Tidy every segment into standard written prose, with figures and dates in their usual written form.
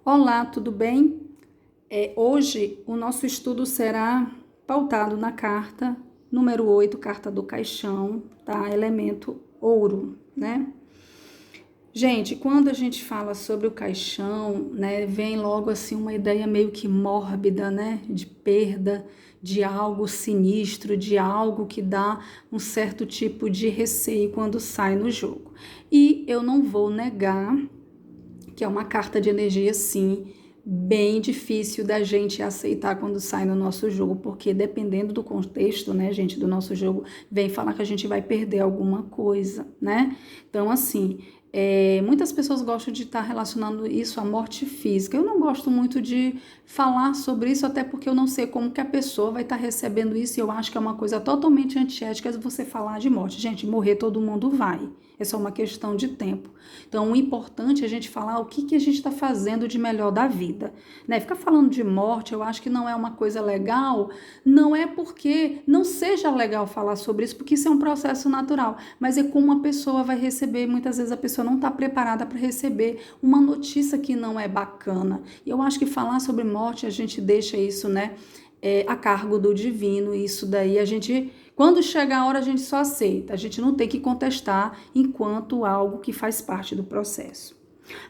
Olá, tudo bem? Hoje o nosso estudo será pautado na carta número 8, carta do caixão, tá? Elemento ouro, né? Gente, quando a gente fala sobre o caixão, né, vem logo assim uma ideia meio que mórbida, né, de perda, de algo sinistro, de algo que dá um certo tipo de receio quando sai no jogo. E eu não vou negar que é uma carta de energia, sim, bem difícil da gente aceitar quando sai no nosso jogo, porque dependendo do contexto, né, gente, do nosso jogo, vem falar que a gente vai perder alguma coisa, né? Então, assim, muitas pessoas gostam de estar relacionando isso à morte física. Eu não gosto muito de falar sobre isso, até porque eu não sei como que a pessoa vai estar recebendo isso, e eu acho que é uma coisa totalmente antiética você falar de morte. Gente, morrer todo mundo vai. É só uma questão de tempo. Então, o importante é a gente falar o que a gente está fazendo de melhor da vida, né? Ficar falando de morte, eu acho que não é uma coisa legal, não é porque não seja legal falar sobre isso, porque isso é um processo natural, mas é como a pessoa vai receber. Muitas vezes a pessoa não está preparada para receber uma notícia que não é bacana. E eu acho que falar sobre morte, a gente deixa isso, né, a cargo do divino, e isso daí a gente, quando chega a hora, a gente só aceita, a gente não tem que contestar enquanto algo que faz parte do processo.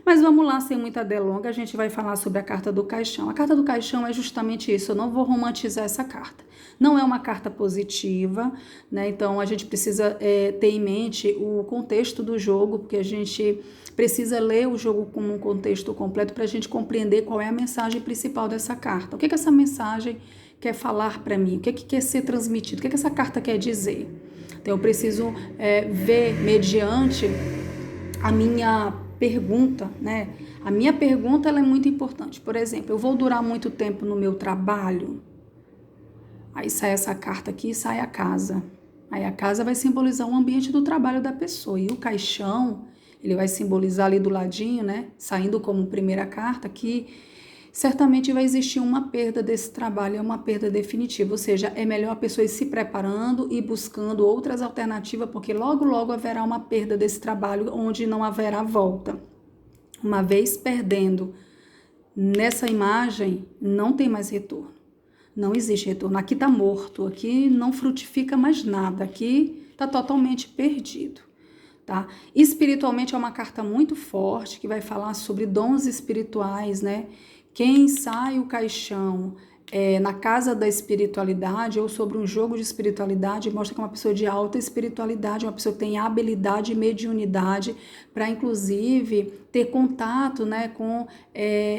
Mas vamos lá, sem muita delonga, a gente vai falar sobre a carta do caixão. A carta do caixão é justamente isso, eu não vou romantizar essa carta. Não é uma carta positiva, né? Então a gente precisa ter em mente o contexto do jogo, porque a gente precisa ler o jogo como um contexto completo para a gente compreender qual é a mensagem principal dessa carta. O que essa mensagem quer falar para mim? O que quer ser transmitido? O que essa carta quer dizer? Então eu preciso ver mediante a minha pergunta, né? A minha pergunta ela é muito importante. Por exemplo, eu vou durar muito tempo no meu trabalho? Aí sai essa carta aqui e sai a casa. Aí a casa vai simbolizar o ambiente do trabalho da pessoa. E o caixão, ele vai simbolizar ali do ladinho, né? Saindo como primeira carta, que certamente vai existir uma perda desse trabalho, é uma perda definitiva. Ou seja, é melhor a pessoa ir se preparando e buscando outras alternativas, porque logo, logo haverá uma perda desse trabalho onde não haverá volta. Uma vez perdendo nessa imagem, não tem mais retorno. Não existe retorno. Aqui está morto, aqui não frutifica mais nada, aqui está totalmente perdido. Tá? Espiritualmente é uma carta muito forte que vai falar sobre dons espirituais, né? Quem sai o caixão na casa da espiritualidade ou sobre um jogo de espiritualidade mostra que é uma pessoa de alta espiritualidade, uma pessoa que tem habilidade e mediunidade para, inclusive, ter contato, né, com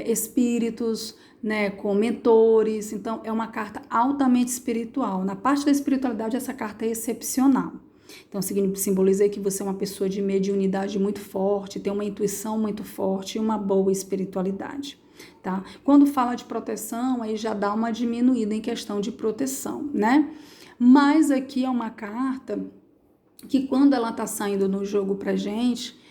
espíritos, né, com mentores. Então, é uma carta altamente espiritual. Na parte da espiritualidade, essa carta é excepcional. Então, simboliza que você é uma pessoa de mediunidade muito forte, tem uma intuição muito forte e uma boa espiritualidade, tá? Quando fala de proteção, aí já dá uma diminuída em questão de proteção, né? Mas aqui é uma carta que, quando ela tá saindo no jogo pra gente,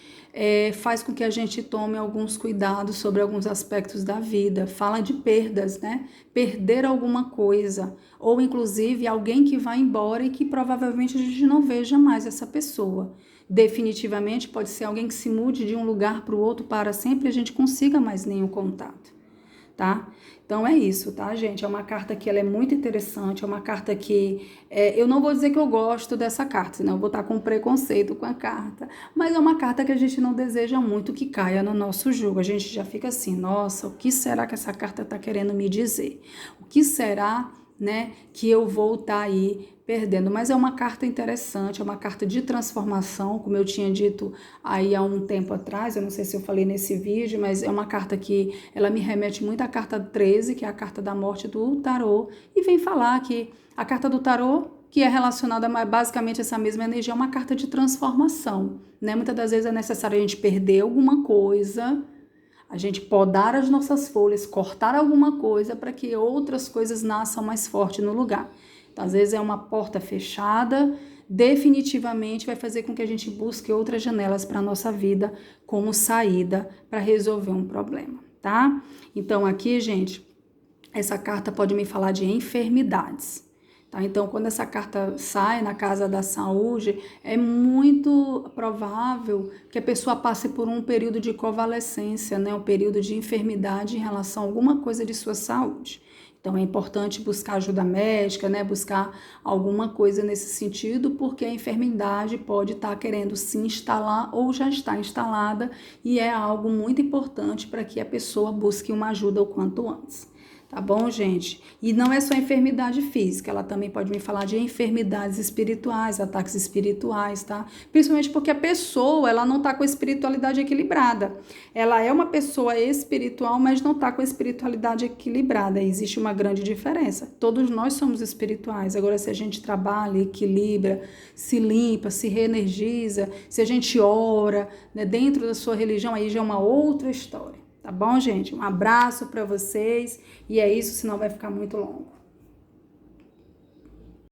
faz com que a gente tome alguns cuidados sobre alguns aspectos da vida. Fala de perdas, né? Perder alguma coisa, ou inclusive alguém que vai embora e que provavelmente a gente não veja mais essa pessoa. Definitivamente pode ser alguém que se mude de um lugar para o outro para sempre e a gente consiga mais nenhum contato, tá? Então é isso, tá, gente? É uma carta que ela é muito interessante, é uma carta que eu não vou dizer que eu gosto dessa carta, senão eu vou estar com preconceito com a carta, mas é uma carta que a gente não deseja muito que caia no nosso jogo. A gente já fica assim, nossa, o que será que essa carta está querendo me dizer? O que será, né, que eu vou estar aí perdendo? Mas é uma carta interessante, é uma carta de transformação, como eu tinha dito aí há um tempo atrás, eu não sei se eu falei nesse vídeo, mas é uma carta que ela me remete muito à carta 13, que é a carta da morte do tarô, e vem falar que a carta do tarô, que é relacionada a basicamente essa mesma energia, é uma carta de transformação, né? Muitas das vezes é necessário a gente perder alguma coisa, a gente podar as nossas folhas, cortar alguma coisa para que outras coisas nasçam mais forte no lugar. Então, às vezes é uma porta fechada, definitivamente vai fazer com que a gente busque outras janelas para a nossa vida como saída para resolver um problema, tá? Então, aqui, gente, essa carta pode me falar de enfermidades. tá? Então, quando essa carta sai na casa da saúde, é muito provável que a pessoa passe por um período de convalescência, né? Um período de enfermidade em relação a alguma coisa de sua saúde. Então, é importante buscar ajuda médica, né? Buscar alguma coisa nesse sentido, porque a enfermidade pode estar querendo se instalar ou já está instalada e é algo muito importante para que a pessoa busque uma ajuda o quanto antes. Tá bom, gente? E não é só enfermidade física, ela também pode me falar de enfermidades espirituais, ataques espirituais, tá? Principalmente porque a pessoa, ela não tá com a espiritualidade equilibrada. Ela é uma pessoa espiritual, mas não tá com a espiritualidade equilibrada. Existe uma grande diferença. Todos nós somos espirituais. Agora, se a gente trabalha, equilibra, se limpa, se reenergiza, se a gente ora, né, dentro da sua religião, aí já é uma outra história. Tá bom, gente? Um abraço para vocês. E é isso, senão vai ficar muito longo.